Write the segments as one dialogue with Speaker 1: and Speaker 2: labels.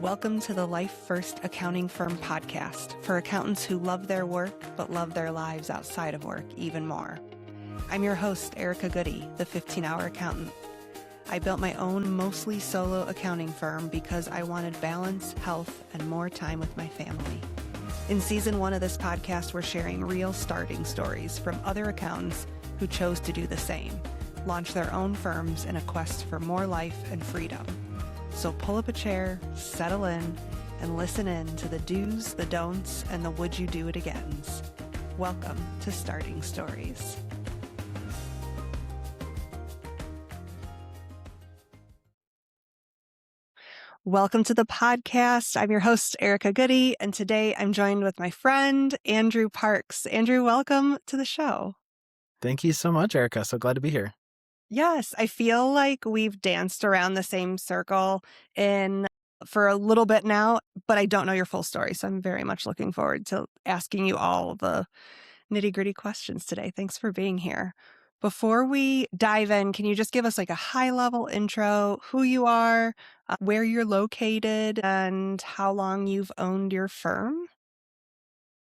Speaker 1: Welcome to the Life First Accounting Firm podcast for accountants who love their work but love their lives outside of work even more. I'm your host, Erica Goody, the 15-hour accountant. I built my own mostly solo accounting firm because I wanted balance, health, and more time with my family. In season 1 of this podcast, we're sharing real starting stories from other accountants who chose to do the same, launch their own firms in a quest for more life and freedom. So pull up a chair, settle in, and listen in to the do's, the don'ts, and the would you do it agains. Welcome to Starting Stories. Welcome to the podcast. I'm your host, Erica Goody, and today I'm joined with my friend, Andrew Parks. Andrew, welcome to the show.
Speaker 2: Thank you so much, Erica. So glad to be here.
Speaker 1: Yes, I feel like we've danced around the same circle for a little bit now, but I don't know your full story. So I'm very much looking forward to asking you all the nitty-gritty questions today. Thanks for being here. Before we dive in, can you just give us like a high-level intro, who you are, where you're located, and how long you've owned your firm?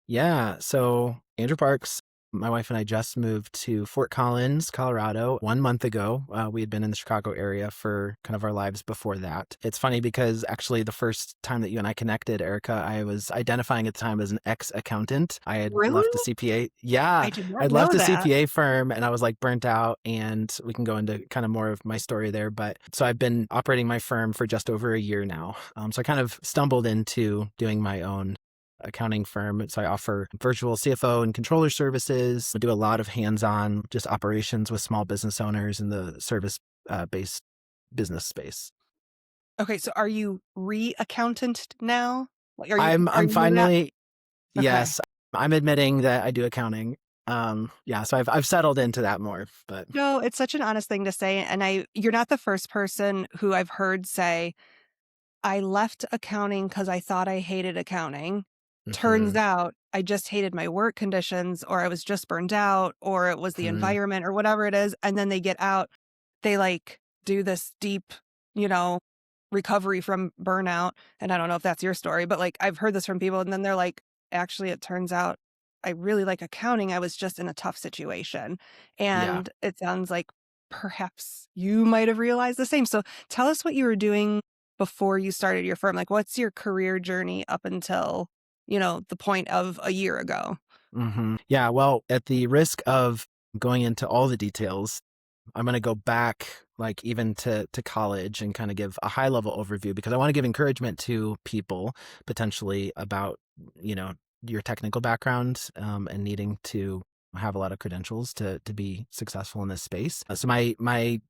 Speaker 2: Yeah. So Andrew Parks, my wife and I just moved to Fort Collins, Colorado 1 month ago. We had been in the Chicago area for kind of our lives before that. It's funny because actually the first time that you and I connected, Erica, I was identifying at the time as an ex-accountant. I had left the CPA. Yeah,
Speaker 1: I did not
Speaker 2: I'd
Speaker 1: know
Speaker 2: left a
Speaker 1: that.
Speaker 2: CPA firm and I was like burnt out, and we can go into kind of more of my story there. But so I've been operating my firm for just over a year now. So I kind of stumbled into doing my own accounting firm. So I offer virtual CFO and controller services. I do a lot of hands-on just operations with small business owners in the service-based business space.
Speaker 1: Okay, so are you re-accountant now? Like,
Speaker 2: I'm finally,
Speaker 1: Okay.
Speaker 2: yes, I'm admitting that I do accounting. So I've settled into that more, but
Speaker 1: No, it's such an honest thing to say. And you're not the first person who I've heard say, I left accounting because I thought I hated accounting. Turns out I just hated my work conditions, or I was just burned out, or it was the environment, or whatever it is. And then they get out, they like do this deep, recovery from burnout. And I don't know if that's your story, but like I've heard this from people. And then they're like, actually, it turns out I really like accounting. I was just in a tough situation.
Speaker 2: yeah.
Speaker 1: And it sounds like perhaps you might have realized the same. So tell us what you were doing before you started your firm. Like, what's your career journey up until, the point of a year ago?
Speaker 2: Yeah, well, at the risk of going into all the details, I'm going to go back like even to college and kind of give a high level overview, because I want to give encouragement to people potentially about, your technical background and needing to have a lot of credentials to be successful in this space. So my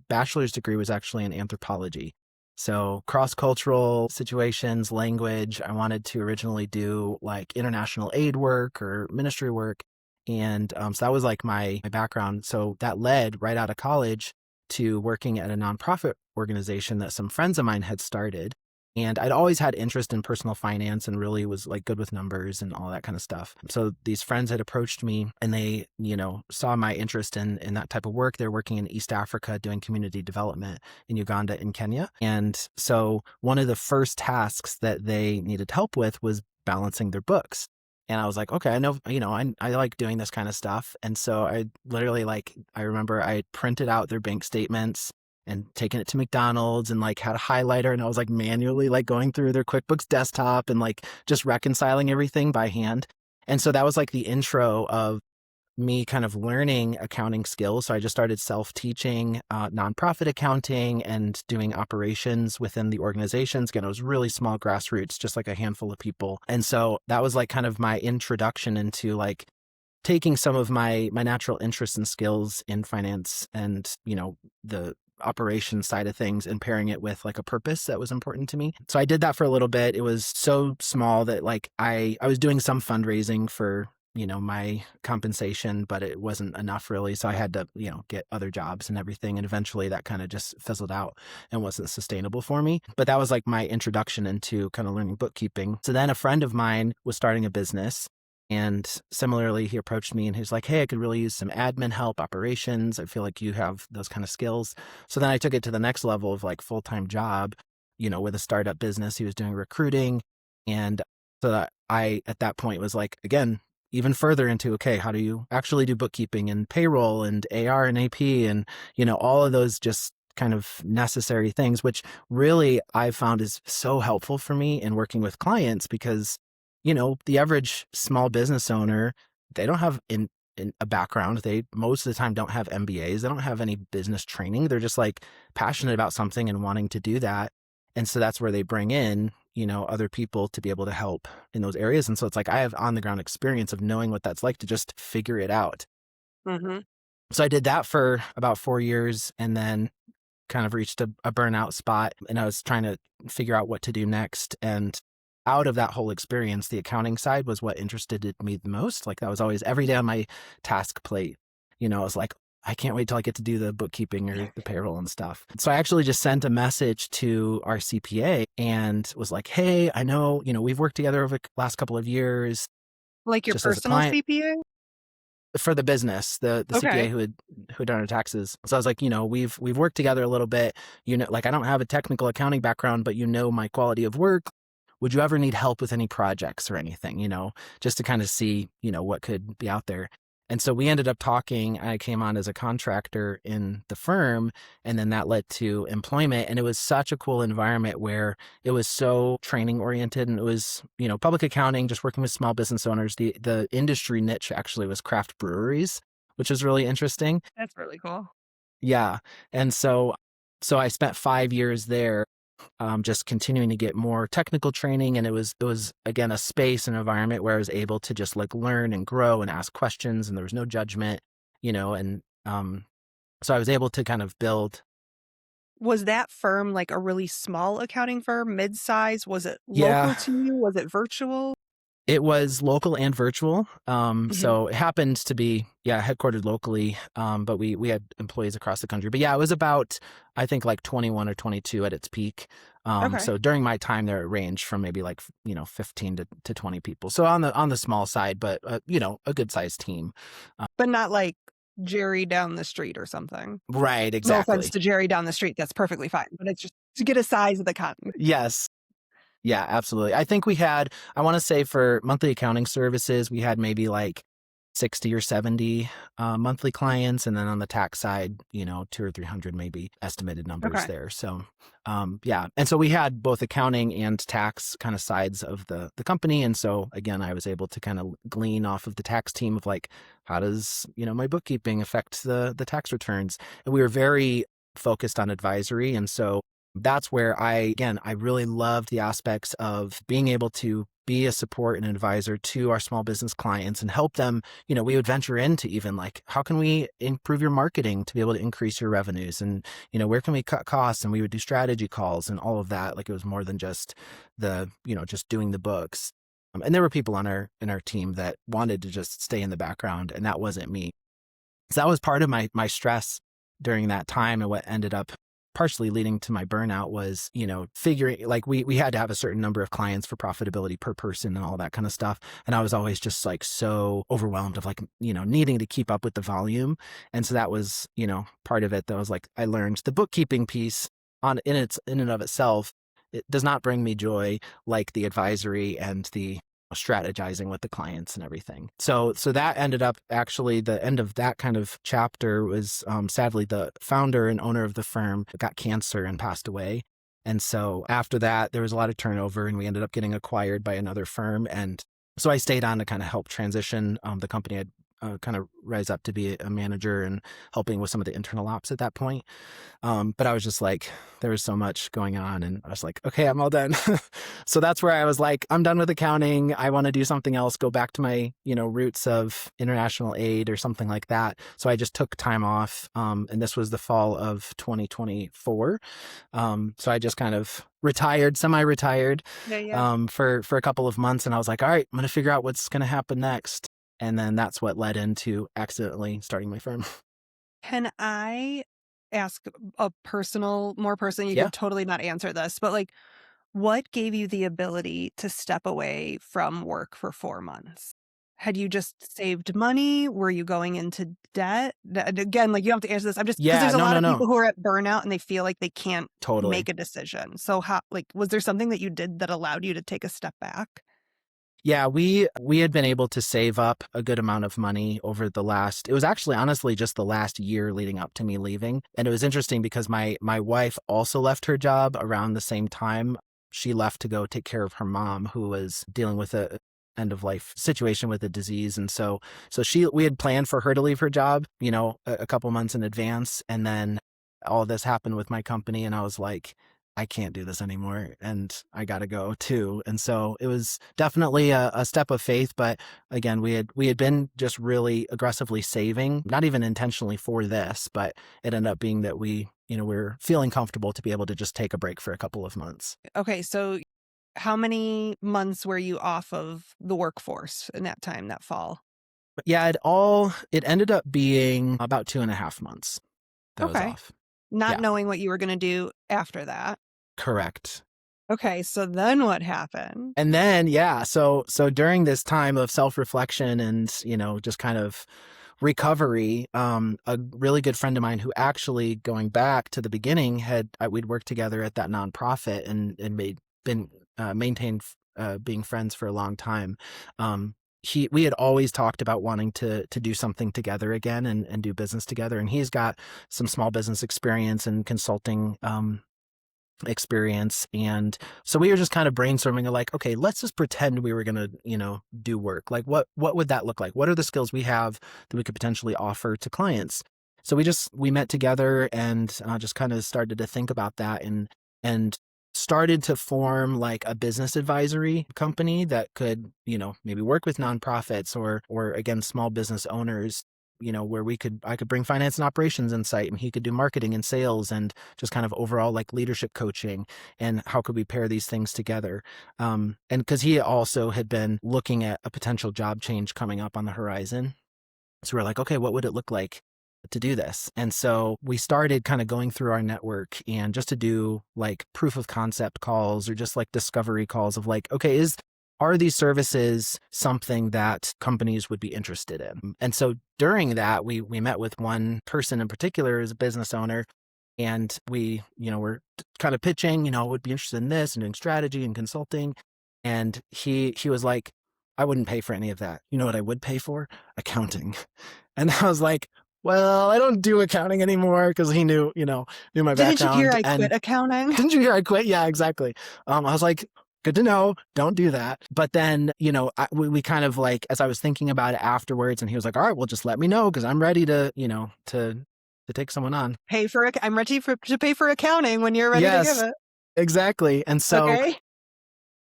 Speaker 2: bachelor's degree was actually in anthropology. So cross-cultural situations, language. I wanted to originally do like international aid work or ministry work. And so that was like my background. So that led right out of college to working at a nonprofit organization that some friends of mine had started. And I'd always had interest in personal finance and really was like good with numbers and all that kind of stuff. So these friends had approached me and they, saw my interest in that type of work. They're working in East Africa doing community development in Uganda and Kenya. And so one of the first tasks that they needed help with was balancing their books. And I was like, okay, I know, I like doing this kind of stuff. And so I literally I remember I printed out their bank statements and taken it to McDonald's and like had a highlighter, and I was like manually like going through their QuickBooks desktop and like just reconciling everything by hand. And so that was like the intro of me kind of learning accounting skills. So I just started self-teaching nonprofit accounting and doing operations within the organizations. Again, it was really small grassroots, just like a handful of people. And so that was like kind of my introduction into like taking some of my natural interests and skills in finance and, the operation side of things and pairing it with like a purpose that was important to me. So I did that for a little bit. It was so small that like I was doing some fundraising for, my compensation, but it wasn't enough really. So I had to, get other jobs and everything. And eventually that kind of just fizzled out and wasn't sustainable for me. But that was like my introduction into kind of learning bookkeeping. So then a friend of mine was starting a business. And similarly, he approached me and he's like, hey, I could really use some admin help, operations. I feel like you have those kind of skills. So then I took it to the next level of like full-time job. with a startup business. He was doing recruiting. And so that I, at that point, was like, again, even further into, okay, how do you actually do bookkeeping and payroll and AR and AP and, all of those just kind of necessary things, which really I've found is so helpful for me in working with clients because, the average small business owner, they don't have in a background. They most of the time don't have MBAs. They don't have any business training. They're just like passionate about something and wanting to do that. And so that's where they bring in, other people to be able to help in those areas. And so it's like I have on the ground experience of knowing what that's like to just figure it out.
Speaker 1: Mm-hmm.
Speaker 2: So I did that for about 4 years and then kind of reached a burnout spot and I was trying to figure out what to do next. And out of that whole experience, the accounting side was what interested me the most. Like that was always every day on my task plate. I was like, I can't wait till I get to do the bookkeeping or the payroll and stuff. So I actually just sent a message to our CPA and was like, hey, I know, we've worked together over the last couple of years
Speaker 1: Like your
Speaker 2: just as a
Speaker 1: personal
Speaker 2: client
Speaker 1: CPA?
Speaker 2: for the business, the CPA
Speaker 1: Okay.
Speaker 2: who had done our taxes. So I was like, we've worked together a little bit. Like I don't have a technical accounting background, but my quality of work. Would you ever need help with any projects or anything, just to kind of see, what could be out there. And so we ended up talking. I came on as a contractor in the firm, and then that led to employment. And it was such a cool environment where it was so training oriented, and it was, public accounting, just working with small business owners. The industry niche actually was craft breweries, which was really interesting.
Speaker 1: That's really cool.
Speaker 2: Yeah. And so I spent 5 years there, just continuing to get more technical training. And it was again, a space and environment where I was able to just like learn and grow and ask questions and there was no judgment, and so I was able to kind of build.
Speaker 1: Was that firm like a really small accounting firm, mid-size? Was it
Speaker 2: Yeah,
Speaker 1: local to you? Was it virtual?
Speaker 2: it was local and virtual.
Speaker 1: Mhm.
Speaker 2: So it happened to be, headquartered locally. But we had employees across the country. But yeah, it was about, I think like 21 or 22 at its peak.
Speaker 1: Okay.
Speaker 2: So during my time there, it ranged from maybe like, 15 to 20 people. So on the small side, but a good sized team.
Speaker 1: But not like Jerry down the street or something.
Speaker 2: Right,
Speaker 1: No offense
Speaker 2: exactly.
Speaker 1: to Jerry down the street, that's perfectly fine, but it's just to get a size of the cotton.
Speaker 2: Yes. Yeah, absolutely. I think we had, I want to say for monthly accounting services, we had maybe like 60 or 70 monthly clients. And then on the tax side, 200 or 300 maybe estimated numbers
Speaker 1: Okay.
Speaker 2: there. So, yeah. And so we had both accounting and tax kind of sides of the company. And so again, I was able to kind of glean off of the tax team of like, how does, my bookkeeping affect the tax returns? And we were very focused on advisory. And so that's where I really loved the aspects of being able to be a support and advisor to our small business clients and help them. We would venture into even like, how can we improve your marketing to be able to increase your revenues? And, where can we cut costs? And we would do strategy calls and all of that. Like it was more than just just doing the books. And there were people in our team that wanted to just stay in the background, and that wasn't me. So that was part of my stress during that time, and what ended up partially leading to my burnout was, figuring like we had to have a certain number of clients for profitability per person and all that kind of stuff. And I was always just like so overwhelmed of like, needing to keep up with the volume. And so that was, part of it that was like, I learned the bookkeeping piece in and of itself. It does not bring me joy like the advisory and the strategizing with the clients and everything. So that ended up actually the end of that kind of chapter was sadly the founder and owner of the firm got cancer and passed away. And so after that, there was a lot of turnover and we ended up getting acquired by another firm. And so I stayed on to kind of help transition the company. I'd kind of rise up to be a manager and helping with some of the internal ops at that point. But I was just like, there was so much going on and I was like, okay, I'm all done. So that's where I was like, I'm done with accounting. I want to do something else, go back to my, roots of international aid or something like that. So I just took time off. And this was the fall of 2024. So I just kind of semi-retired,
Speaker 1: Yeah, yeah.
Speaker 2: for a couple of months. And I was like, all right, I'm going to figure out what's going to happen next. And then that's what led into accidentally starting my firm.
Speaker 1: Can I ask a more personal, you
Speaker 2: Yeah.
Speaker 1: could totally not answer this, but like, what gave you the ability to step away from work for 4 months? Had you just saved money? Were you going into debt? Again, like you don't have to answer this. I'm just because
Speaker 2: Yeah,
Speaker 1: there's a lot of
Speaker 2: no.
Speaker 1: people who are at burnout and they feel like they can't
Speaker 2: Totally.
Speaker 1: make a decision. So how, like, was there something that you did that allowed you to take a step back?
Speaker 2: Yeah, we had been able to save up a good amount of money over the last, it was actually honestly just the last year leading up to me leaving. And it was interesting because my wife also left her job around the same time. She left to go take care of her mom who was dealing with a end of life situation with a disease. And so we had planned for her to leave her job, a couple months in advance. And then all this happened with my company and I was like, I can't do this anymore and I got to go too. And so it was definitely a step of faith. But again, we had been just really aggressively saving, not even intentionally for this, but it ended up being that we're feeling comfortable to be able to just take a break for a couple of months.
Speaker 1: Okay, so how many months were you off of the workforce in that time, that fall?
Speaker 2: But yeah, it ended up being about 2.5 months that I was
Speaker 1: Okay.
Speaker 2: off.
Speaker 1: Not
Speaker 2: Yeah,
Speaker 1: knowing what you were going to do after that.
Speaker 2: correct.
Speaker 1: Okay, so then what happened?
Speaker 2: And then, yeah, so during this time of self-reflection and, just kind of recovery, a really good friend of mine who actually going back to the beginning we'd worked together at that nonprofit and maintained being friends for a long time. We had always talked about wanting to do something together again and do business together. And he's got some small business experience and consulting, experience. And so we were just kind of brainstorming like, okay, let's just pretend we were going to, do work. Like what would that look like? What are the skills we have that we could potentially offer to clients? So we met together and just kind of started to think about that and started to form like a business advisory company that could, maybe work with nonprofits or again, small business owners, where I could bring finance and operations insight and he could do marketing and sales and just kind of overall like leadership coaching and how could we pair these things together. And because he also had been looking at a potential job change coming up on the horizon. So we're like, okay, what would it look like to do this? And so we started kind of going through our network and just to do like proof of concept calls or just like discovery calls of like, okay, are these services something that companies would be interested in? And so during that, we met with one person in particular as a business owner, and we, were kind of pitching, would be interested in this and doing strategy and consulting. And he was like, I wouldn't pay for any of that. You know what I would pay for? Accounting. And I was like, well, I don't do accounting anymore because he knew my
Speaker 1: Didn't you hear
Speaker 2: background.
Speaker 1: I
Speaker 2: And
Speaker 1: quit accounting?
Speaker 2: didn't you hear I quit? Yeah, exactly. I was like, good to know. Don't do that. But then, we kind of like, as I was thinking about it afterwards, and he was like, all right, well, just let me know because I'm ready to, to take someone on.
Speaker 1: I'm ready to pay for accounting when you're ready to give
Speaker 2: Yes,
Speaker 1: it.
Speaker 2: exactly. And so
Speaker 1: Okay.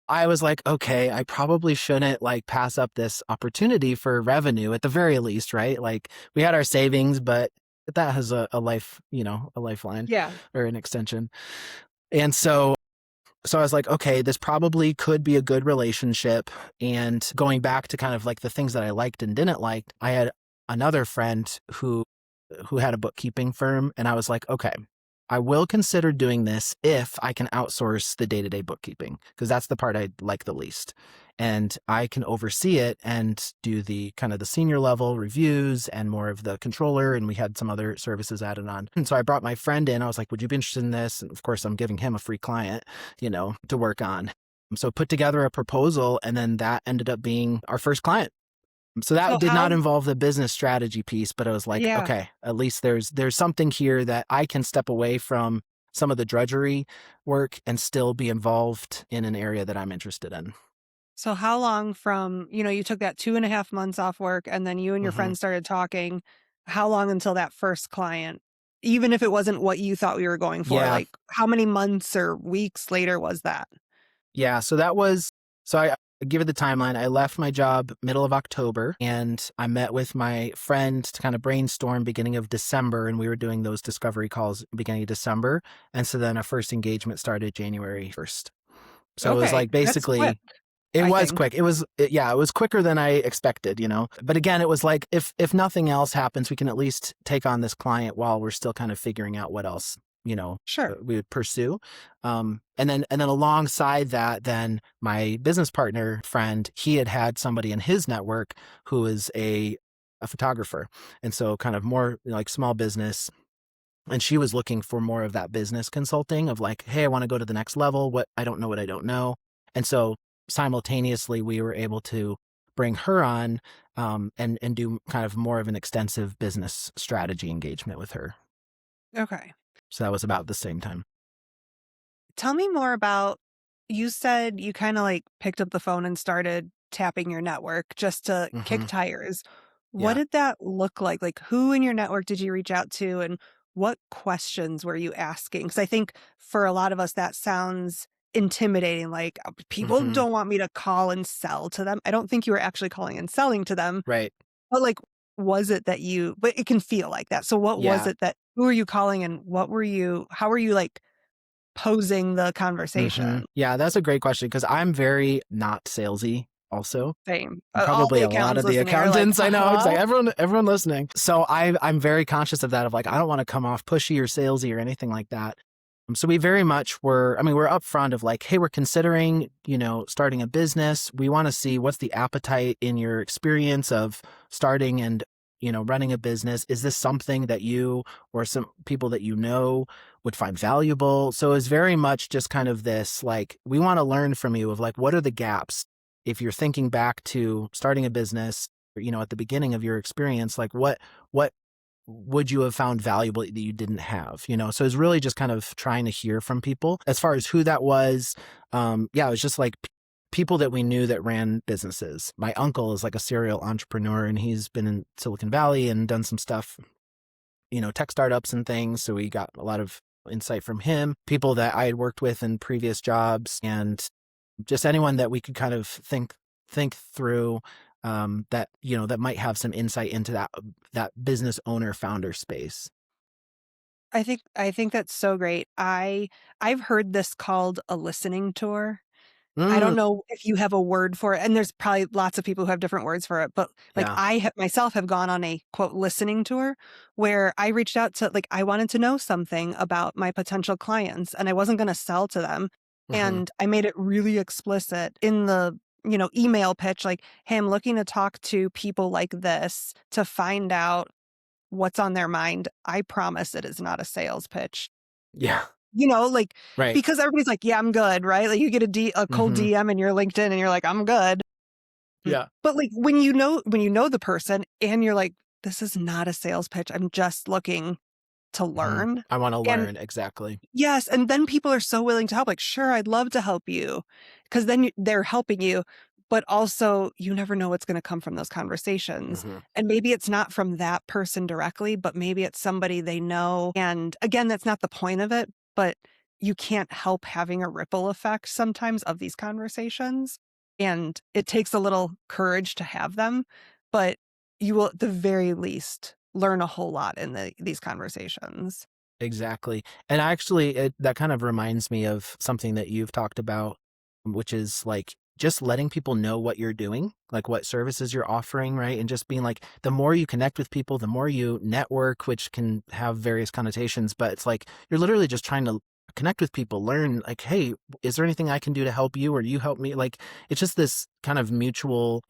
Speaker 2: I was like, okay, I probably shouldn't like pass up this opportunity for revenue at the very least, right? Like we had our savings, but that has a life, a lifeline
Speaker 1: Yeah.
Speaker 2: or an extension. And so I was like, okay, this probably could be a good relationship. And going back to kind of like the things that I liked and didn't like, I had another friend who had a bookkeeping firm. And I was like, okay, I will consider doing this if I can outsource the day-to-day bookkeeping, because that's the part I like the least. And I can oversee it and do the kind of the senior level reviews and more of the controller. And we had some other services added on. And so I brought my friend in. I was like, would you be interested in this? And of course, I'm giving him a free client, to work on. So put together a proposal, and then that ended up being our first client. So that
Speaker 1: So
Speaker 2: did not involve the business strategy piece, but I was like,
Speaker 1: yeah.
Speaker 2: okay, at least there's something here that I can step away from some of the drudgery work and still be involved in an area that I'm interested in.
Speaker 1: So how long from, you took that 2.5 months off work and then you and your
Speaker 2: hmm
Speaker 1: friend started talking, how long until that first client, even if it wasn't what you thought we were going for,
Speaker 2: Yeah.
Speaker 1: like how many months or weeks later was that?
Speaker 2: Yeah. So I give it the timeline. I left my job middle of October and I met with my friend to kind of brainstorm beginning of December. And we were doing those discovery calls beginning of December. And so then our first engagement started January 1st. So it was
Speaker 1: Okay.
Speaker 2: like
Speaker 1: That's quick,
Speaker 2: basically, it
Speaker 1: I
Speaker 2: was
Speaker 1: think.
Speaker 2: quick. It was quicker than I expected, But again, it was like, if nothing else happens, we can at least take on this client while we're still kind of figuring out what else
Speaker 1: Sure.
Speaker 2: we would pursue. And then alongside that, then my business partner friend, he had somebody in his network who is a photographer. And so kind of more like small business. And she was looking for more of that business consulting of like, hey, I want to go to the next level. What I don't know what I don't know. And so simultaneously, we were able to bring her on and do kind of more of an extensive business strategy engagement with her.
Speaker 1: Okay.
Speaker 2: So that was about the same time.
Speaker 1: Tell me more about, you said you kind of like picked up the phone and started tapping your network just to kick
Speaker 2: Hmm.
Speaker 1: tires. What
Speaker 2: Yeah.
Speaker 1: did that look like? Like, who in your network did you reach out to, and what questions were you asking? Because I think for a lot of us, that sounds intimidating. Like, people
Speaker 2: Hmm.
Speaker 1: don't want me to call and sell to them. I don't think you were actually calling and selling to them,
Speaker 2: Right.
Speaker 1: but like, was it that but it can feel like that. So what was
Speaker 2: Yeah.
Speaker 1: it who were you calling, and how were you like posing the
Speaker 2: Hmm.
Speaker 1: conversation?
Speaker 2: Yeah, that's a great question because I'm very not salesy also.
Speaker 1: Same.
Speaker 2: And
Speaker 1: All
Speaker 2: probably
Speaker 1: the
Speaker 2: a lot
Speaker 1: accountants
Speaker 2: of the
Speaker 1: listening are like,
Speaker 2: accountants I know, it's like everyone listening. So I'm very conscious of that, of like, I don't want to come off pushy or salesy or anything like that. So we very much we're upfront of like, hey, we're considering, starting a business. We want to see what's the appetite in your experience of starting and, running a business. Is this something that you or some people that would find valuable? So it's very much just kind of this, like, we want to learn from you of like, what are the gaps? If you're thinking back to starting a business, at the beginning of your experience, like what would you have found valuable that you didn't have, So it's really just kind of trying to hear from people as far as who that was. Yeah, it was just like people that we knew that ran businesses. My uncle is like a serial entrepreneur and he's been in Silicon Valley and done some stuff, tech startups and things. So we got a lot of insight from him, people that I had worked with in previous jobs, and just anyone that we could kind of think through, that might have some insight into that business owner founder space.
Speaker 1: I think that's so great. I've heard this called a listening tour. I
Speaker 2: Mm,
Speaker 1: don't know if you have a word for it, and there's probably lots of people who have different words for it, but like
Speaker 2: yeah.
Speaker 1: myself have gone on a quote listening tour where I reached out to, like, I wanted to know something about my potential clients and I wasn't going to sell to them.
Speaker 2: Hmm.
Speaker 1: And I made it really explicit in the, email pitch, like, hey, I'm looking to talk to people like this to find out what's on their mind. I promise it is not a sales pitch.
Speaker 2: Yeah.
Speaker 1: Like,
Speaker 2: Right.
Speaker 1: because everybody's like, yeah, I'm good, right? Like, you get a cold
Speaker 2: Hmm.
Speaker 1: DM in your LinkedIn and you're like, I'm good.
Speaker 2: Yeah.
Speaker 1: But like, when you know the person and you're like, this is not a sales pitch. I'm just looking to
Speaker 2: Hmm.
Speaker 1: learn.
Speaker 2: I want to
Speaker 1: And
Speaker 2: learn. Exactly.
Speaker 1: yes, and then people are so willing to help. Like, sure, I'd love to help you, because then they're helping you, but also you never know what's going to come from those conversations.
Speaker 2: Hmm.
Speaker 1: And maybe it's not from that person directly, but maybe it's somebody they know. And again, that's not the point of it, but you can't help having a ripple effect sometimes of these conversations. And it takes a little courage to have them, but you will at the very least learn a whole lot in these conversations.
Speaker 2: Exactly. And actually, that kind of reminds me of something that you've talked about, which is like just letting people know what you're doing, like what services you're offering, right? And just being like, the more you connect with people, the more you network, which can have various connotations, but it's like you're literally just trying to connect with people, learn like, hey, is there anything I can do to help you or you help me? Like, it's just this kind of mutual,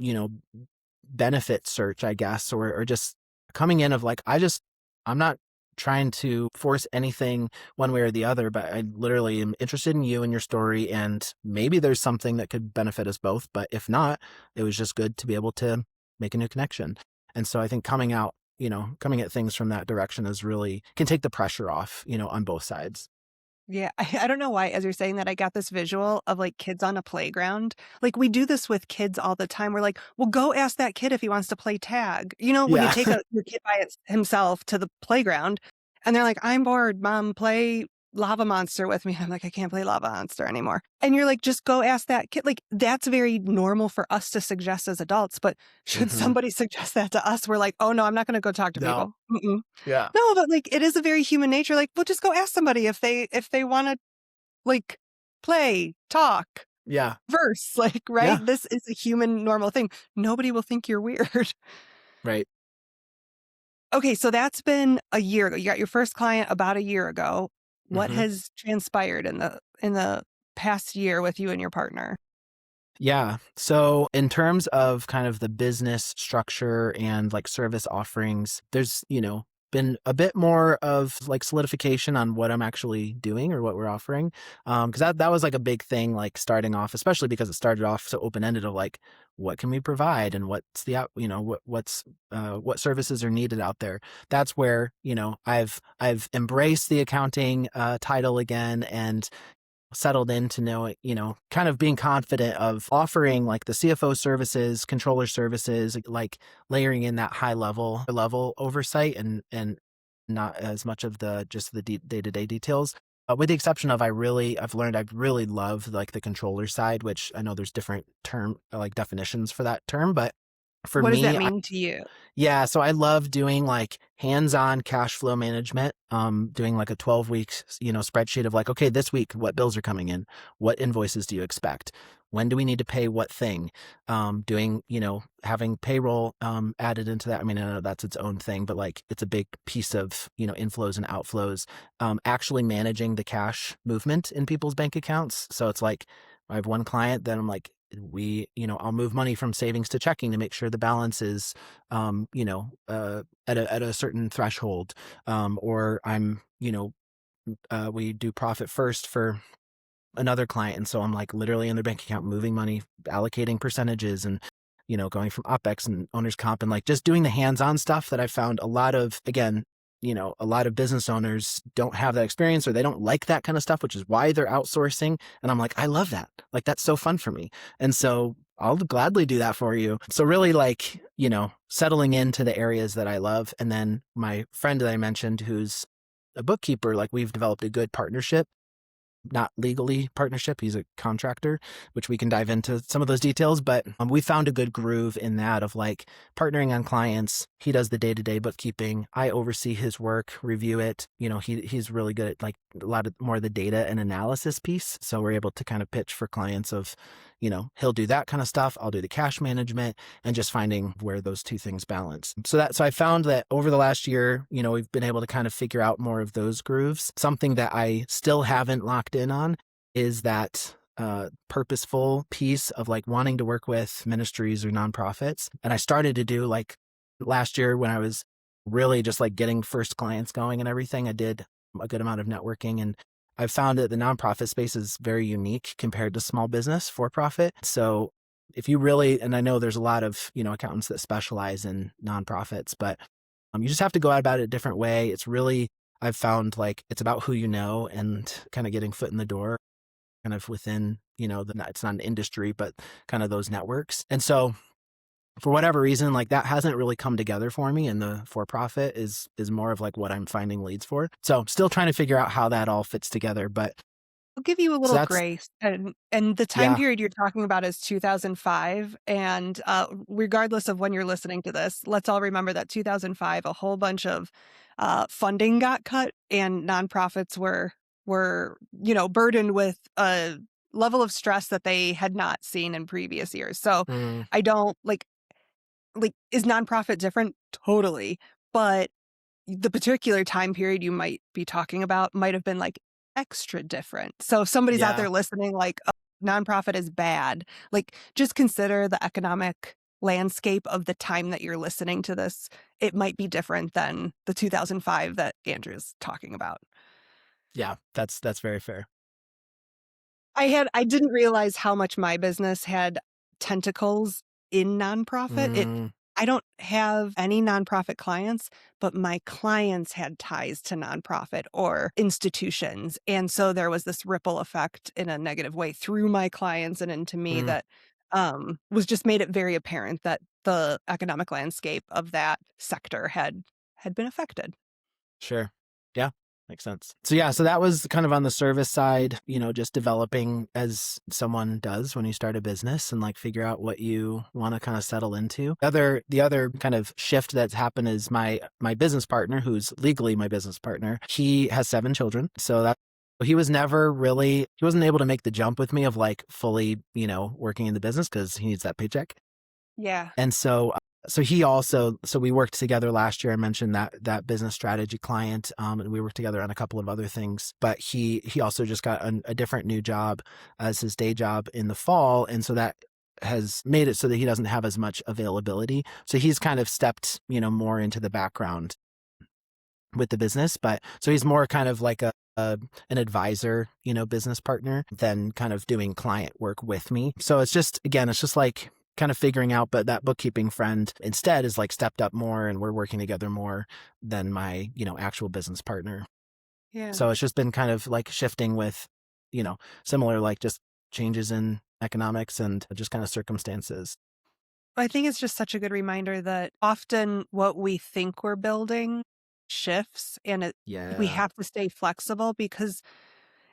Speaker 2: benefit search, I guess, or just coming in of like, I'm not trying to force anything one way or the other, but I literally am interested in you and your story. And maybe there's something that could benefit us both. But if not, it was just good to be able to make a new connection. And so I think coming at things from that direction is really can take the pressure off, on both sides.
Speaker 1: Yeah, I don't know why, as you're saying that, I got this visual of like kids on a playground. Like, we do this with kids all the time. We're like, well, go ask that kid if he wants to play tag. When you
Speaker 2: Yeah.
Speaker 1: take your kid by himself to the playground and they're like, I'm bored, mom, play Lava Monster with me. I'm like, I can't play Lava Monster anymore. And you're like, just go ask that kid. Like, that's very normal for us to suggest as adults. But should
Speaker 2: Hmm.
Speaker 1: somebody suggest that to us, we're like, oh no, I'm not going to go talk to
Speaker 2: No.
Speaker 1: people. Mm-mm.
Speaker 2: Yeah.
Speaker 1: No, but like, it is a very human nature. Like, well, just go ask somebody if they want to like play, talk,
Speaker 2: Yeah.
Speaker 1: verse, like, right?
Speaker 2: Yeah.
Speaker 1: This is a human normal thing. Nobody will think you're weird.
Speaker 2: Right.
Speaker 1: Okay, so that's been a year ago. You got your first client about a year ago. What has transpired in the past year with you and your partner?
Speaker 2: Yeah. So in terms of kind of the business structure and like service offerings, there's, been a bit more of like solidification on what I'm actually doing or what we're offering. Cause that was like a big thing, like starting off, especially because it started off so open-ended of like, what can we provide and what's the, what services are needed out there. That's where, I've embraced the accounting, title again and settled into knowing, kind of being confident of offering like the CFO services, controller services, like layering in that high level oversight and not as much of the just the day-to-day details. With the exception of I've learned I really love like the controller side, which I know there's different term like definitions for that term, but for
Speaker 1: What does that
Speaker 2: me,
Speaker 1: mean to you?
Speaker 2: yeah, so I love doing like hands-on cash flow management, doing like a 12 weeks, spreadsheet of like, okay, this week, what bills are coming in? What invoices do you expect? When do we need to pay what thing? Doing, having payroll added into that. I mean, I know that's its own thing, but like it's a big piece of, inflows and outflows, actually managing the cash movement in people's bank accounts. So it's like I have one client that I'm like, I'll move money from savings to checking to make sure the balance is at a certain threshold, or we do profit first for another client, and so I'm like literally in their bank account moving money, allocating percentages, and going from OpEx and owner's comp, and like just doing the hands-on stuff that I found a lot of, again, a lot of business owners don't have that experience or they don't like that kind of stuff, which is why they're outsourcing. And I'm like, I love that. Like, that's so fun for me. And so I'll gladly do that for you. So really like, settling into the areas that I love. And then my friend that I mentioned, who's a bookkeeper, like we've developed a good partnership, not legally partnership. He's a contractor, which we can dive into some of those details. But we found a good groove in that of like partnering on clients. He does the day-to-day bookkeeping. I oversee his work, review it. He's really good at like a lot of more of the data and analysis piece. So we're able to kind of pitch for clients of, he'll do that kind of stuff. I'll do the cash management and just finding where those two things balance. So I found that over the last year, we've been able to kind of figure out more of those grooves. Something that I still haven't locked in on is that purposeful piece of like wanting to work with ministries or nonprofits. And I started to do like last year when I was really just like getting first clients going and everything. I did a good amount of networking, and I've found that the nonprofit space is very unique compared to small business for profit. So if you really, and I know there's a lot of, accountants that specialize in nonprofits, but you just have to go about it a different way. It's really, I've found like it's about who you know and kind of getting foot in the door kind of within, it's not an industry, but kind of those networks. And so for whatever reason, like that hasn't really come together for me, and the for-profit is more of like what I'm finding leads for. So still trying to figure out how that all fits together. But
Speaker 1: I'll give you a
Speaker 2: so
Speaker 1: little
Speaker 2: that's,
Speaker 1: grace. And the time
Speaker 2: yeah.
Speaker 1: period you're talking about is 2005. And regardless of when you're listening to this, let's all remember that 2005, a whole bunch of funding got cut, and nonprofits were burdened with a level of stress that they had not seen in previous years. So
Speaker 2: Mm,
Speaker 1: I don't is nonprofit different? Totally. But the particular time period you might be talking about might have been like extra different. So if somebody's out
Speaker 2: yeah.
Speaker 1: there listening, like, oh, nonprofit is bad, like just consider the economic landscape of the time that you're listening to this. It might be different than the 2005 that Andrew's talking about.
Speaker 2: Yeah. That's very fair.
Speaker 1: I didn't realize how much my business had tentacles in nonprofit.
Speaker 2: Mm,
Speaker 1: I don't have any nonprofit clients, but my clients had ties to nonprofit or institutions. And so there was this ripple effect in a negative way through my clients and into me
Speaker 2: mm,
Speaker 1: that was just made it very apparent that the economic landscape of that sector had been affected.
Speaker 2: sure. Yeah. Makes sense. So yeah, so that was kind of on the service side, just developing as someone does when you start a business and like figure out what you want to kind of settle into. The other kind of shift that's happened is my business partner, who's legally my business partner, he has 7 children. So that he wasn't able to make the jump with me of like fully, working in the business because he needs that paycheck.
Speaker 1: Yeah.
Speaker 2: And so So we worked together last year. I mentioned that business strategy client, and we worked together on a couple of other things. But he also just got a different new job as his day job in the fall, and so that has made it so that he doesn't have as much availability. So he's kind of stepped, more into the background with the business. But so he's more kind of like an advisor, business partner than kind of doing client work with me. So it's just like kind of figuring out, but that bookkeeping friend instead is like stepped up more and we're working together more than my, actual business partner.
Speaker 1: Yeah.
Speaker 2: So it's just been kind of like shifting with, similar, like just changes in economics and just kind of circumstances.
Speaker 1: I think it's just such a good reminder that often what we think we're building shifts, and we
Speaker 2: Yeah.
Speaker 1: have to stay flexible because,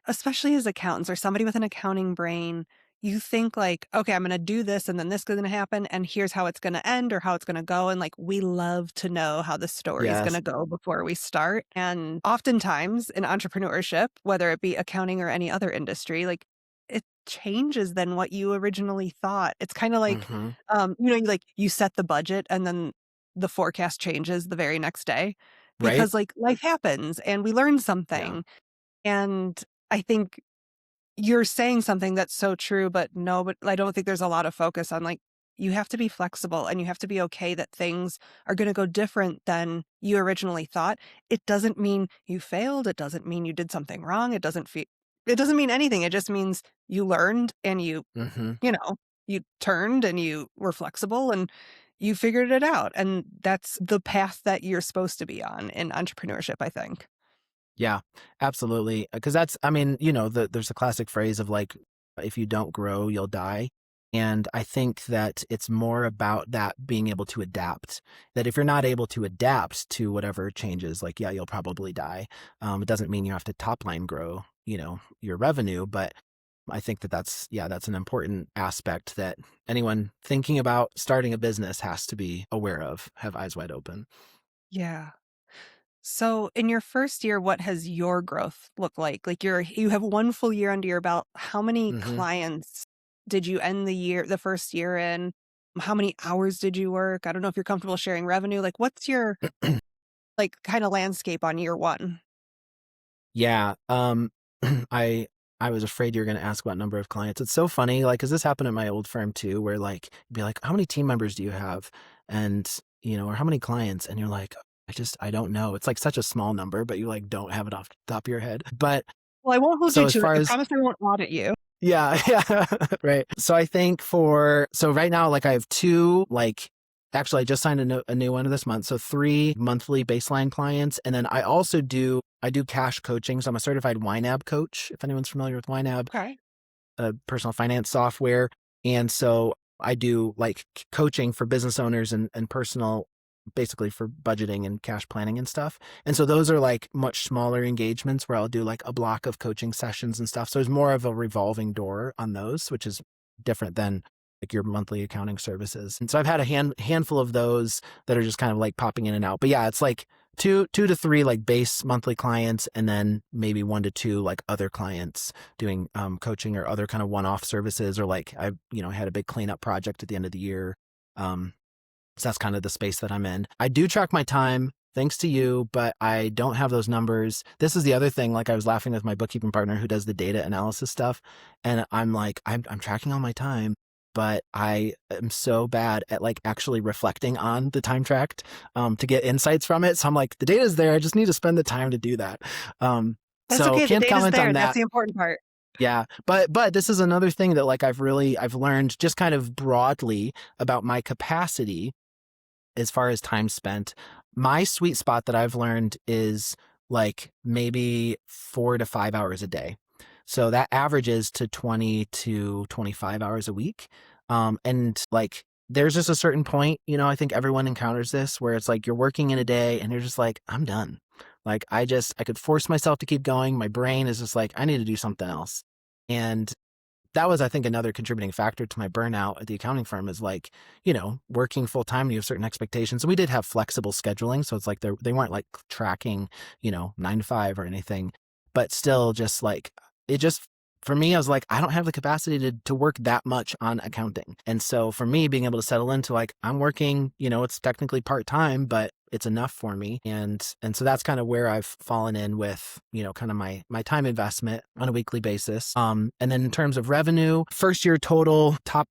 Speaker 1: especially as accountants or somebody with an accounting brain, you think like, okay, I'm going to do this and then this is going to happen and here's how it's going to end or how it's going to go. And like, we love to know how the story is going
Speaker 2: Yes.
Speaker 1: to go before we start. And oftentimes in entrepreneurship, whether it be accounting or any other industry, like it changes than what you originally thought. It's kind of like,
Speaker 2: Mm-hmm.
Speaker 1: you set the budget and then the forecast changes the very next day
Speaker 2: Right.
Speaker 1: because like life happens and we learn
Speaker 2: Yeah.
Speaker 1: something. And I think you're saying something that's so true, but no, but I don't think there's a lot of focus on like, you have to be flexible and you have to be okay that things are going to go different than you originally thought. It doesn't mean you failed. It doesn't mean you did something wrong. It doesn't mean anything. It just means you learned and
Speaker 2: Mm-hmm.
Speaker 1: you turned and you were flexible and you figured it out. And that's the path that you're supposed to be on in entrepreneurship, I think.
Speaker 2: Yeah, absolutely. Because there's a classic phrase of like, if you don't grow, you'll die. And I think that it's more about that being able to adapt. That if you're not able to adapt to whatever changes, like, yeah, you'll probably die. It doesn't mean you have to top line grow, your revenue. But I think that's an important aspect that anyone thinking about starting a business has to be aware of, have eyes wide open.
Speaker 1: Yeah. So in your first year, what has your growth looked like? Like you have one full year under your belt. How many
Speaker 2: Hmm.
Speaker 1: clients did you end the first year in? How many hours did you work? I don't know if you're comfortable sharing revenue. Like what's your like kind of landscape on year one?
Speaker 2: Yeah. I I was afraid you were going to ask about number of clients. It's so funny, like, because this happened at my old firm too, where like you'd be like, "How many team members do you have?" And or how many clients? And you're like, I don't know. It's like such a small number, but you like don't have it off the top of your head. But
Speaker 1: Well, I won't hold you
Speaker 2: so as
Speaker 1: to it.
Speaker 2: far
Speaker 1: I
Speaker 2: as
Speaker 1: promise I won't audit you.
Speaker 2: yeah, yeah, right. So I think so right now, like I have two, like actually I just signed a new one this month. So 3 monthly baseline clients. And then I do cash coaching. So I'm a certified YNAB coach, if anyone's familiar with YNAB,
Speaker 1: Okay.
Speaker 2: a personal finance software. And so I do like coaching for business owners and personal, basically for budgeting and cash planning and stuff. And so those are like much smaller engagements where I'll do like a block of coaching sessions and stuff. So there's more of a revolving door on those, which is different than like your monthly accounting services. And so I've had a handful of those that are just kind of like popping in and out. But yeah, it's like two to three like base monthly clients, and then maybe 1 to 2 like other clients doing coaching or other kind of one-off services, or like I had a big cleanup project at the end of the year. So that's kind of the space that I'm in. I do track my time thanks to you, but I don't have those numbers. This is the other thing. Like I was laughing with my bookkeeping partner who does the data analysis stuff. And I'm like, I'm tracking all my time, but I am so bad at like actually reflecting on the time tracked to get insights from it. So I'm like, the data's there. I just need to spend the time to do that.
Speaker 1: That's
Speaker 2: So
Speaker 1: okay. The
Speaker 2: can't
Speaker 1: data's
Speaker 2: comment
Speaker 1: there.
Speaker 2: on
Speaker 1: That's
Speaker 2: that.
Speaker 1: the important part.
Speaker 2: Yeah. But this is another thing that like I've learned just kind of broadly about my capacity as far as time spent. My sweet spot that I've learned is like maybe 4 to 5 hours a day. So that averages to 20 to 25 hours a week. And like there's just a certain point, I think everyone encounters this where it's like you're working in a day and you're just like, I'm done. Like I could force myself to keep going. My brain is just like, I need to do something else. And that was, I think, another contributing factor to my burnout at the accounting firm is like, working full time, you have certain expectations. And we did have flexible scheduling. So it's like they weren't like tracking, 9 to 5 or anything, but still just like, it just for me, I was like, I don't have the capacity to work that much on accounting. And so for me, being able to settle into like, I'm working, it's technically part-time, but it's enough for me. And so that's kind of where I've fallen in with, kind of my time investment on a weekly basis. And then in terms of revenue, first year total top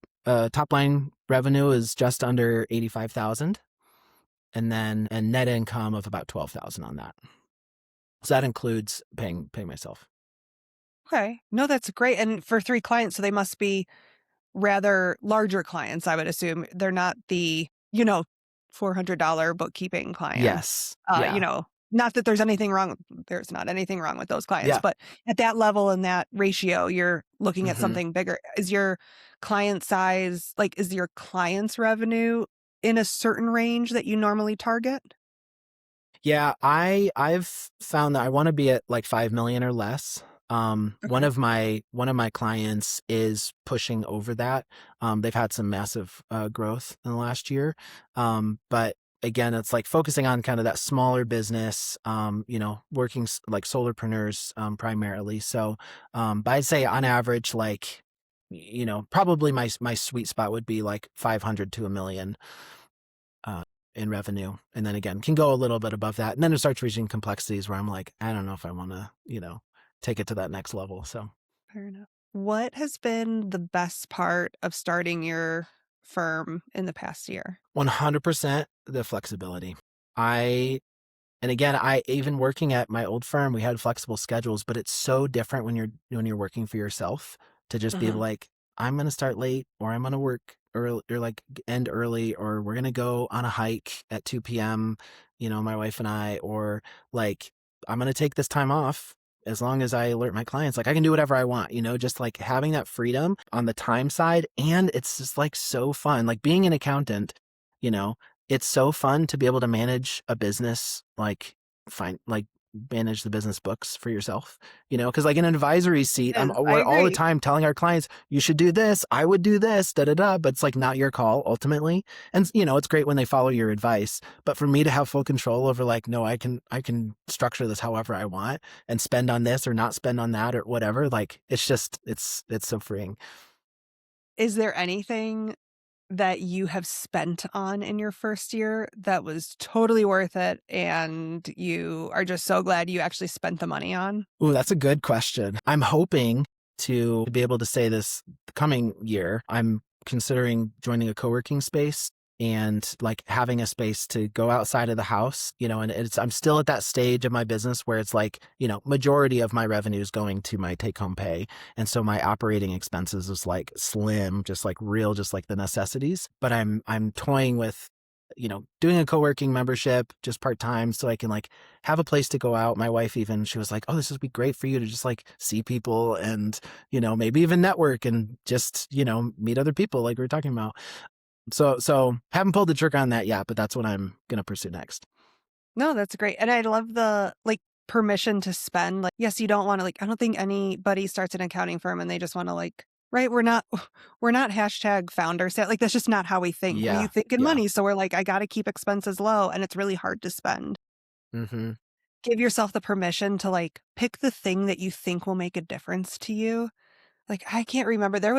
Speaker 2: line revenue is just under 85,000. And then a net income of about 12,000 on that. So that includes paying myself.
Speaker 1: Okay. No, that's great. And for 3 clients, so they must be rather larger clients, I would assume. They're not the, $400 bookkeeping clients.
Speaker 2: Yes. Yeah.
Speaker 1: Not that there's not anything wrong with those clients,
Speaker 2: Yeah.
Speaker 1: but at that level and that ratio, you're looking at
Speaker 2: Mm-hmm.
Speaker 1: something bigger. Is your client size, is your client's revenue in a certain range that you normally target?
Speaker 2: Yeah, I've found that I want to be at like 5 million or less. One
Speaker 1: Okay.
Speaker 2: of my clients is pushing over that. They've had some massive growth in the last year. But again, it's like focusing on kind of that smaller business, working like solopreneurs primarily. So, but I'd say on average, like, probably my sweet spot would be like 500 to a million. In revenue. And then again, can go a little bit above that. And then it starts reaching complexities where I'm like, I don't know if I want to, take it to that next level. So
Speaker 1: Fair enough. What has been the best part of starting your firm in the past year?
Speaker 2: 100% the flexibility. And again, I even working at my old firm, we had flexible schedules, but it's so different when you're working for yourself to just be
Speaker 1: Mhm.
Speaker 2: like, I'm going to start late, or I'm going to work early, or like end early, or we're going to go on a hike at 2 p.m., my wife and I, or like, I'm going to take this time off as long as I alert my clients. Like I can do whatever I want, just like having that freedom on the time side. And it's just like so fun, like being an accountant, you know, it's so fun to be able to manage a business, manage the business books for yourself, because like in an advisory seat,
Speaker 1: I
Speaker 2: we're all the
Speaker 1: agree.
Speaker 2: time telling our clients, you should do this, I would do this, da da da, but it's like not your call ultimately. And it's great when they follow your advice, but for me to have full control over like, no, I can structure this however I want and spend on this or not spend on that or whatever. Like it's just, it's so freeing.
Speaker 1: Is there anything that you have spent on in your first year that was totally worth it and you are just so glad you actually spent the money on?
Speaker 2: Ooh, that's a good question. I'm hoping to be able to say this coming year. I'm considering joining a co-working space and like having a space to go outside of the house, and I'm still at that stage of my business where it's like, majority of my revenue is going to my take home pay. And so my operating expenses is like slim, just like real, just like the necessities. But I'm toying with, doing a co-working membership just part-time so I can like have a place to go out. My wife even, she was like, oh, this would be great for you to just like see people and, maybe even network and just, meet other people like we were talking about. So haven't pulled the trigger on that yet, but that's what I'm going to pursue next.
Speaker 1: No, that's great. And I love the permission to spend. Like, yes, you don't want to I don't think anybody starts an accounting firm and they just want to right, we're not hashtag founders. Like that's just not how we think. We
Speaker 2: Yeah.
Speaker 1: think in
Speaker 2: Yeah.
Speaker 1: money. So we're like, I got to keep expenses low and it's really hard to spend.
Speaker 2: Mm-hmm.
Speaker 1: Give yourself the permission to pick the thing that you think will make a difference to you. I can't remember. It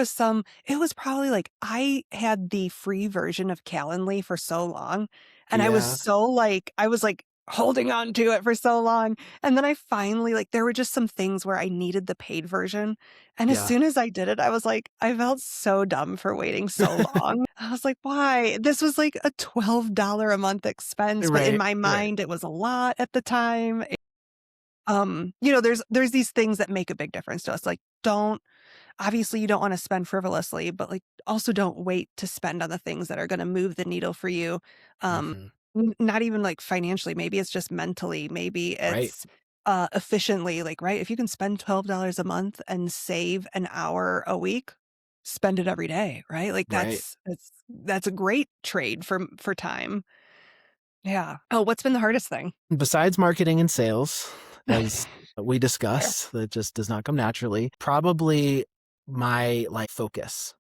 Speaker 1: was probably I had the free version of Calendly for so long. And I was
Speaker 2: Yeah.
Speaker 1: so I was holding on to it for so long. And then I finally, there were just some things where I needed the paid version. And as
Speaker 2: Yeah.
Speaker 1: soon as I did it, I was I felt so dumb for waiting so long. I was like, why? This was a $12 a month expense. But in
Speaker 2: Right.
Speaker 1: my
Speaker 2: Right.
Speaker 1: mind, it was a lot at the time. There's these things that make a big difference to us. Obviously you don't want to spend frivolously, but also don't wait to spend on the things that are going to move the needle for you. Um,
Speaker 2: Mm-hmm.
Speaker 1: Not even financially, maybe it's just mentally, maybe
Speaker 2: Right.
Speaker 1: it's efficiently, right? If you can spend $12 a month and save an hour a week, spend it every day, right?
Speaker 2: Right.
Speaker 1: That's a great trade for time. Yeah. Oh, what's been the hardest thing?
Speaker 2: Besides marketing and sales, as we
Speaker 1: Fair.
Speaker 2: discuss, that just does not come naturally. Probably my focus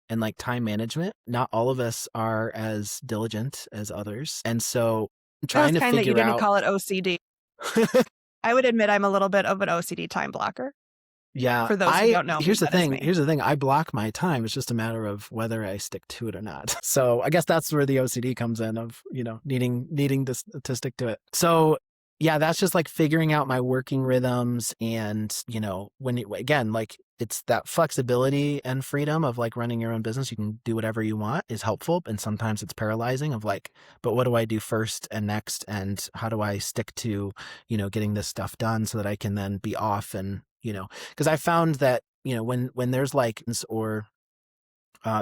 Speaker 2: and time management. Not all of us are as diligent as others. And so
Speaker 1: That was
Speaker 2: trying to
Speaker 1: kind that you
Speaker 2: figure
Speaker 1: didn't
Speaker 2: out
Speaker 1: call it OCD. I would admit I'm a little bit of an OCD time blocker.
Speaker 2: Yeah,
Speaker 1: For those who
Speaker 2: I
Speaker 1: don't know me,
Speaker 2: here's the
Speaker 1: that is
Speaker 2: thing.
Speaker 1: me.
Speaker 2: Here's the thing. I block my time. It's just a matter of whether I stick to it or not. So I guess that's where the OCD comes in of, needing this to stick to it. So yeah, that's just like figuring out my working rhythms and, again, like it's that flexibility and freedom of like running your own business. You can do whatever you want is helpful. And sometimes it's paralyzing of like, but what do I do first and next? And how do I stick to, getting this stuff done so that I can then be off and, because I found that when there's like or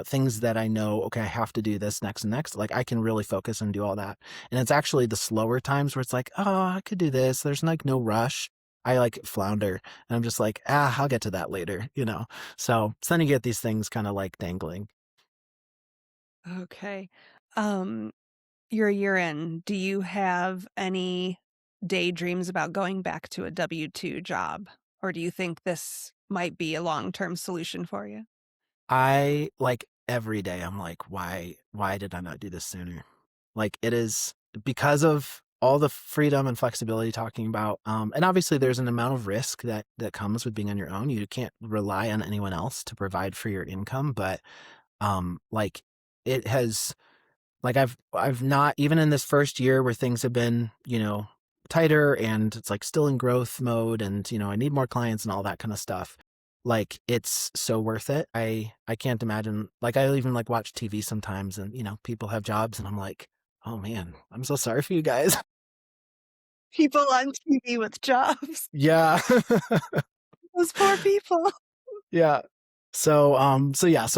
Speaker 2: things that I know, okay, I have to do this next and next, like I can really focus and do all that. And it's actually the slower times where it's like, oh, I could do this. There's like no rush. I like flounder and I'm just like, I'll get to that later. So then you get these things kind of like dangling.
Speaker 1: Okay. Um, you're a year in. Do you have any daydreams about going back to a W-2 job? Or do you think this might be a long-term solution for you?
Speaker 2: I like every day I'm like, why did I not do this sooner? Like it is because of all the freedom and flexibility talking about. And obviously there's an amount of risk that comes with being on your own. You can't rely on anyone else to provide for your income, but like it has like I've not even in this first year where things have been, tighter and it's like still in growth mode and I need more clients and all that kind of stuff. Like it's so worth it. I can't imagine like I even like watch TV sometimes and people have jobs and I'm like, "Oh man, I'm so sorry for you guys."
Speaker 1: People on TV with jobs.
Speaker 2: Yeah.
Speaker 1: Those poor people.
Speaker 2: Yeah. So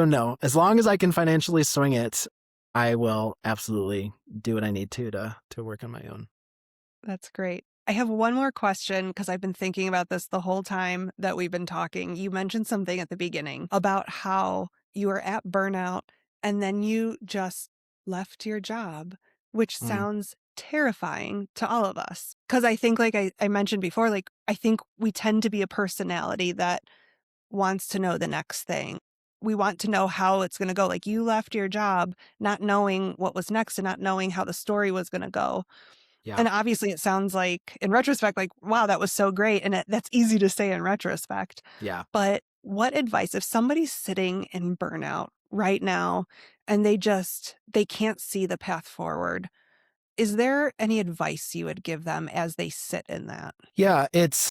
Speaker 2: no, as long as I can financially swing it, I will absolutely do what I need to work on my own.
Speaker 1: That's great. I have one more question because I've been thinking about this the whole time that we've been talking. You mentioned something at the beginning about how you were at burnout and then you just left your job, which
Speaker 2: Mm,
Speaker 1: sounds terrifying to all of us. Because I think, like I mentioned before, like I think we tend to be a personality that wants to know the next thing. We want to know how it's going to go. Like you left your job not knowing what was next and not knowing how the story was going to go.
Speaker 2: yeah.
Speaker 1: And obviously, it sounds like, in retrospect, like, wow, that was so great. And that's easy to say in retrospect.
Speaker 2: Yeah.
Speaker 1: But what advice, if somebody's sitting in burnout right now and they can't see the path forward, is there any advice you would give them as they sit in that?
Speaker 2: Yeah, it's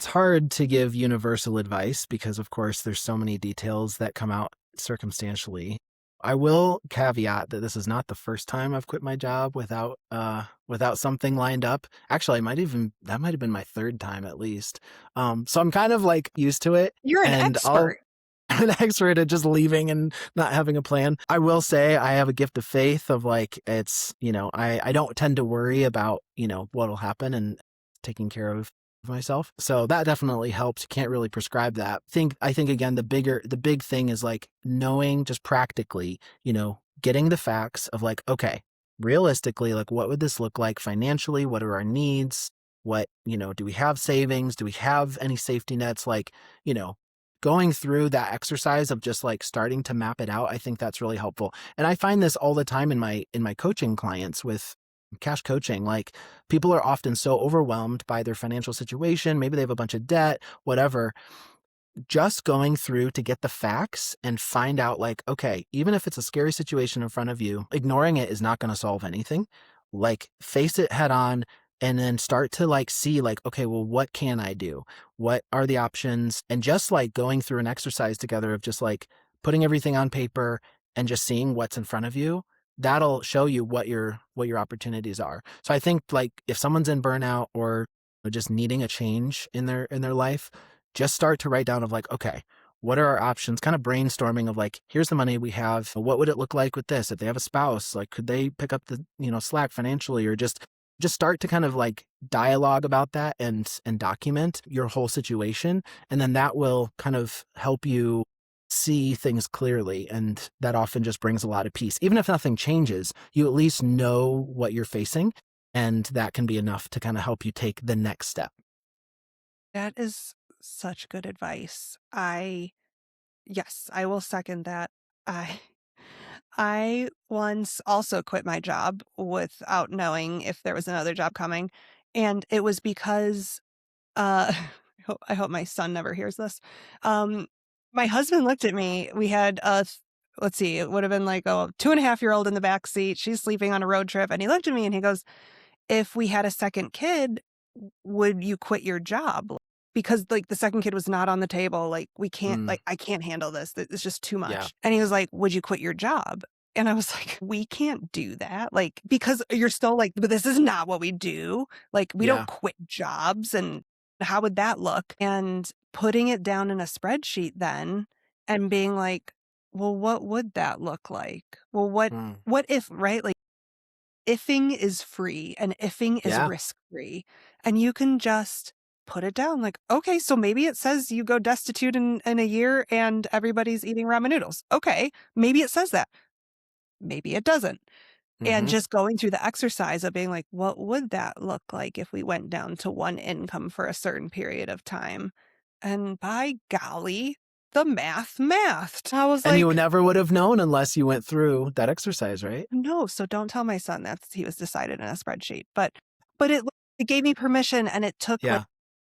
Speaker 2: hard to give universal advice because of course there's so many details that come out circumstantially. I will caveat that this is not the first time I've quit my job without something lined up. Actually, that might have been my third time at least. So I'm kind of like used to it
Speaker 1: You're an
Speaker 2: and I'll
Speaker 1: expert.
Speaker 2: I'm an expert at just leaving and not having a plan. I will say I have a gift of faith of like it's, I don't tend to worry about, what'll happen and taking care of myself. So that definitely helps. Can't really prescribe that. I think again the big thing is like knowing just practically, getting the facts of like, okay, realistically, like what would this look like financially? What are our needs? What, do we have savings? Do we have any safety nets? Like, you know, going through that exercise of just like starting to map it out, I think that's really helpful. And I find this all the time in my coaching clients with cash coaching. Like people are often so overwhelmed by their financial situation. Maybe they have a bunch of debt, whatever, just going through to get the facts and find out like, okay, even if it's a scary situation in front of you, ignoring it is not going to solve anything. Like face it head on and then start to like see like, okay, well, what can I do? What are the options? And just like going through an exercise together of just like putting everything on paper and just seeing what's in front of you, that'll show you what your opportunities are. So I think like if someone's in burnout or just needing a change in their life, just start to write down of like, okay, what are our options? Kind of brainstorming of like, here's the money we have. What would it look like with this? If they have a spouse, like, could they pick up the, slack financially or just start to kind of like dialogue about that and document your whole situation. And then that will kind of help you see things clearly. And that often just brings a lot of peace. Even if nothing changes, you at least know what you're facing. And that can be enough to kind of help you take the next step.
Speaker 1: That is such good advice. Yes, I will second that. I I once also quit my job without knowing if there was another job coming, and it was because, I I hope my son never hears this. My husband looked at me. We had let's see, it would have been like a 2.5-year-old in the back seat. She's sleeping on a road trip. And he looked at me and he goes, if we had a second kid, would you quit your job? Because like the second kid was not on the table. Like we can't, like I can't handle this. It's just too much.
Speaker 2: Yeah.
Speaker 1: And he was like, would you quit your job? And I was like, we can't do that. Like, because you're still like, but this is not what we do. Like, we don't quit jobs. And how would that look? And putting it down in a spreadsheet then and being like, well, what would that look like? Well, what if, right? Like, ifing is free and ifing is risk free. And you can just put it down like, okay, so maybe it says you go destitute in a year and everybody's eating ramen noodles. Okay, maybe it says that. Maybe it doesn't. And just going through the exercise of being like, what would that look like if we went down to one income for a certain period of time? And by golly, the mathed. I was
Speaker 2: and
Speaker 1: like,
Speaker 2: you never would have known unless you went through that exercise, right?
Speaker 1: no, so don't tell my son that he was decided in a spreadsheet. But it gave me permission, and it took like,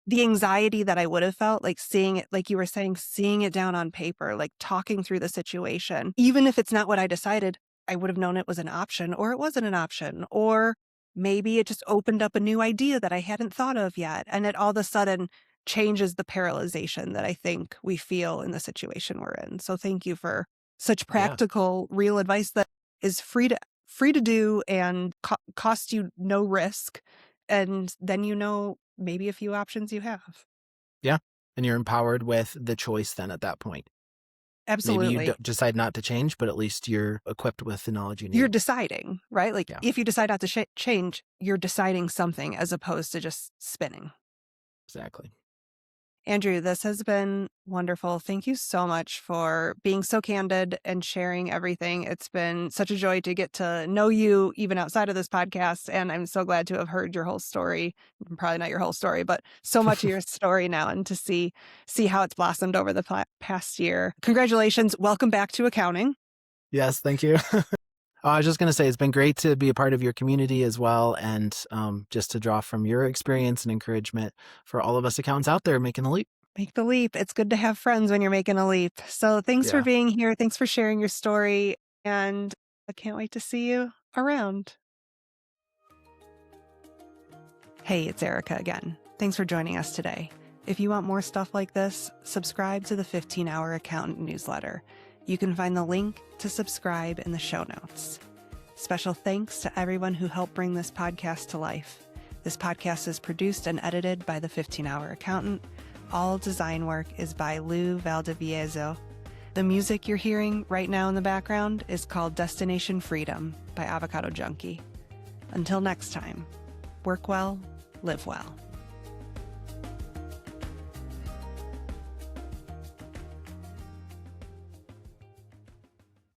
Speaker 1: the anxiety that I would have felt, like seeing it, like you were saying, seeing it down on paper, like talking through the situation. Even if it's not what I decided, I would have known it was an option or it wasn't an option. Or maybe it just opened up a new idea that I hadn't thought of yet. And it all of a sudden changes the paralyzation that I think we feel in the situation we're in. So thank you for such practical, real advice that is free to do and cost you no risk. And then maybe a few options you have.
Speaker 2: Yeah. And you're empowered with the choice then at that point.
Speaker 1: Absolutely.
Speaker 2: Maybe you decide not to change, but at least you're equipped with the knowledge you need.
Speaker 1: You're deciding, right? Like if you decide not to change, you're deciding something as opposed to just spinning.
Speaker 2: Exactly.
Speaker 1: Andrew, this has been wonderful. Thank you so much for being so candid and sharing everything. It's been such a joy to get to know you even outside of this podcast. And I'm so glad to have heard your whole story. Probably not your whole story, but so much of your story now, and to see how it's blossomed over the past year. Congratulations. Welcome back to accounting.
Speaker 2: Yes, thank you. I was just going to say, it's been great to be a part of your community as well. And just to draw from your experience and encouragement for all of us accountants out there making the leap.
Speaker 1: Make the leap. It's good to have friends when you're making a leap. So thanks for being here. Thanks for sharing your story. And I can't wait to see you around. Hey, it's Erica again. Thanks for joining us today. If you want more stuff like this, subscribe to the 15-Hour Accountant newsletter. You can find the link to subscribe in the show notes. Special thanks to everyone who helped bring this podcast to life. This podcast is produced and edited by the 15-Hour Accountant. All design work is by Lou Valdivieso. The music you're hearing right now in the background is called Destination Freedom by Avocado Junkie. Until next time, work well, live well.